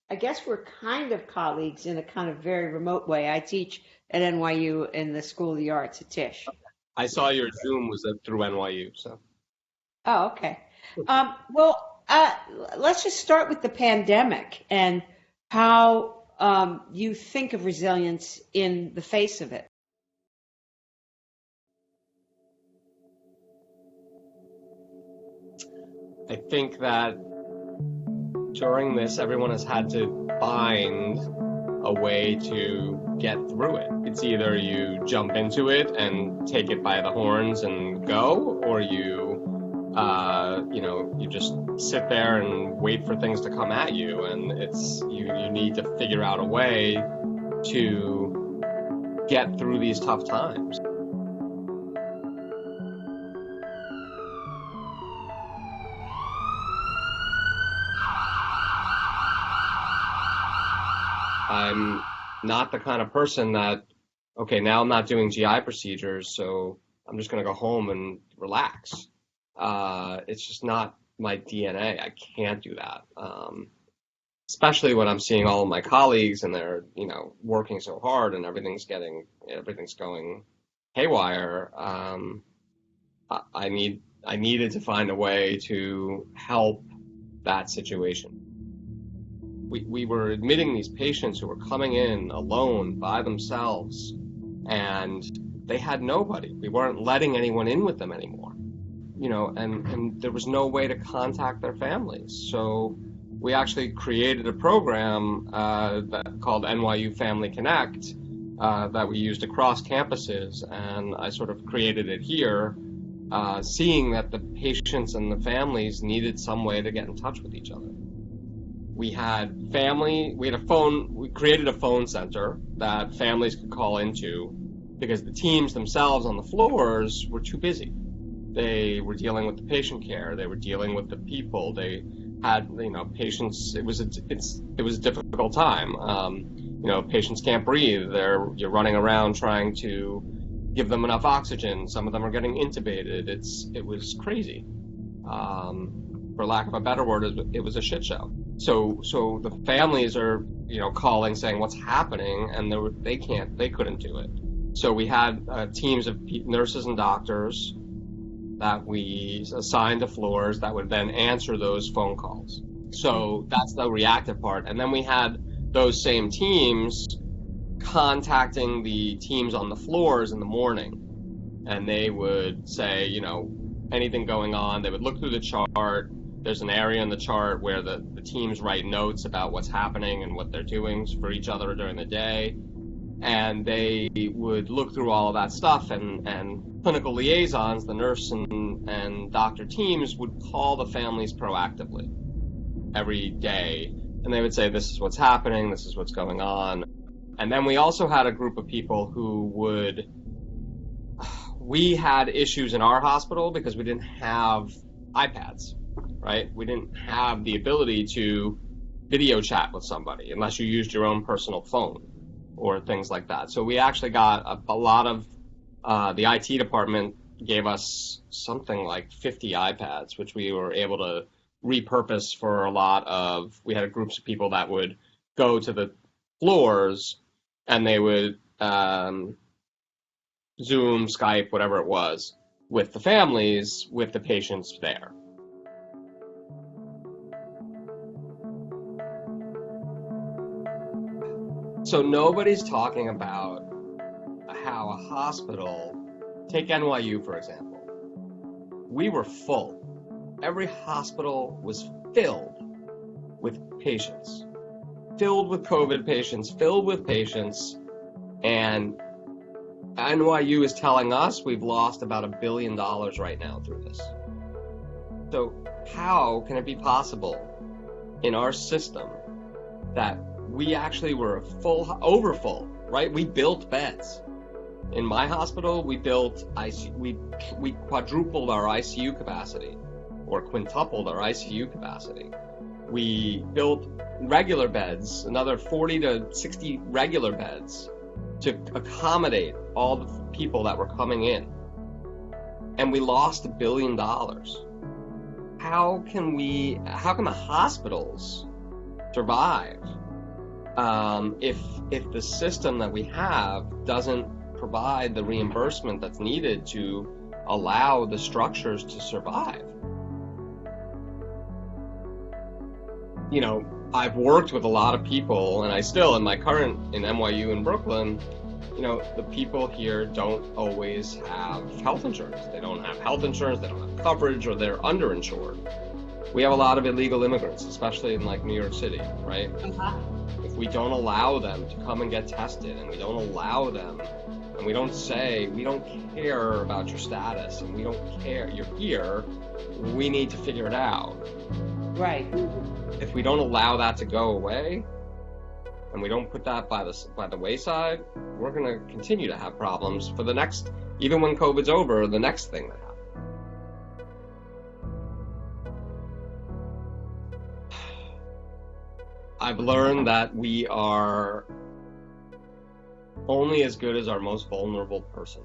I guess we're kind of colleagues in a kind of very remote way. I teach at NYU in the School of the Arts at Tisch. I saw your Zoom was through NYU, so. Oh, okay. Well, let's just start with the pandemic and how you think of resilience in the face of it. I think that during this, everyone has had to find a way to get through it. It's either you jump into it and take it by the horns and go, or you just sit there and wait for things to come at you. And you need to figure out a way to get through these tough times. I'm not the kind of person that, okay, now I'm not doing GI procedures, so I'm just going to go home and relax. It's just not my DNA. I can't do that. Especially when I'm seeing all of my colleagues and they're, working so hard and everything's going haywire. I needed to find a way to help that situation. We were admitting these patients who were coming in alone by themselves, and they had nobody. We weren't letting anyone in with them anymore, and there was no way to contact their families. So we actually created a program called NYU Family Connect that we used across campuses, and I sort of created it here, seeing that the patients and the families needed some way to get in touch with each other. We created a phone center that families could call into because the teams themselves on the floors were too busy. They were dealing with the patient care. They were dealing with the people. They had, patients. It was a difficult time. Patients can't breathe. You're running around trying to give them enough oxygen. Some of them are getting intubated. It was crazy. For lack of a better word, it was a shit show. So the families are, calling saying what's happening, and they couldn't do it. So we had teams of nurses and doctors that we assigned to floors that would then answer those phone calls. So that's the reactive part. And then we had those same teams contacting the teams on the floors in the morning, and they would say, anything going on. They would look through the chart. There's an area in the chart where the teams write notes about what's happening and what they're doing for each other during the day. And they would look through all of that stuff, and clinical liaisons, the nurse and doctor teams, would call the families proactively every day. And they would say, this is what's happening, this is what's going on. And then we also had a group of people we had issues in our hospital because we didn't have iPads, right? We didn't have the ability to video chat with somebody unless you used your own personal phone or things like that. So we actually got a lot of, the IT department gave us something like 50 iPads, which we were able to repurpose for we had groups of people that would go to the floors and they would Zoom, Skype, whatever it was, with the families, with the patients there. So nobody's talking about how a hospital, take NYU for example, we were full. Every hospital was filled with patients, filled with COVID patients, filled with patients, and NYU is telling us we've lost about $1 billion right now through this. So how can it be possible in our system that we actually were overfull, right? We built beds. In my hospital, we built we quadrupled our ICU capacity, or quintupled our ICU capacity. We built regular beds, another 40 to 60 regular beds to accommodate all the people that were coming in. And we lost $1 billion. How can the hospitals survive if the system that we have doesn't provide the reimbursement that's needed to allow the structures to survive. You know, I've worked with a lot of people, and I still, in NYU in Brooklyn, you know, the people here don't always have health insurance. They don't have health insurance, they don't have coverage, or they're underinsured. We have a lot of illegal immigrants, especially in like New York City, right? If we don't allow them to come and get tested, and we don't allow them, and we don't say, we don't care about your status, and we don't care, you're here, we need to figure it out. Right. If we don't allow that to go away, and we don't put that by the wayside, we're going to continue to have problems for the next, even when COVID's over, the next thing that happens. I've learned that we are only as good as our most vulnerable person.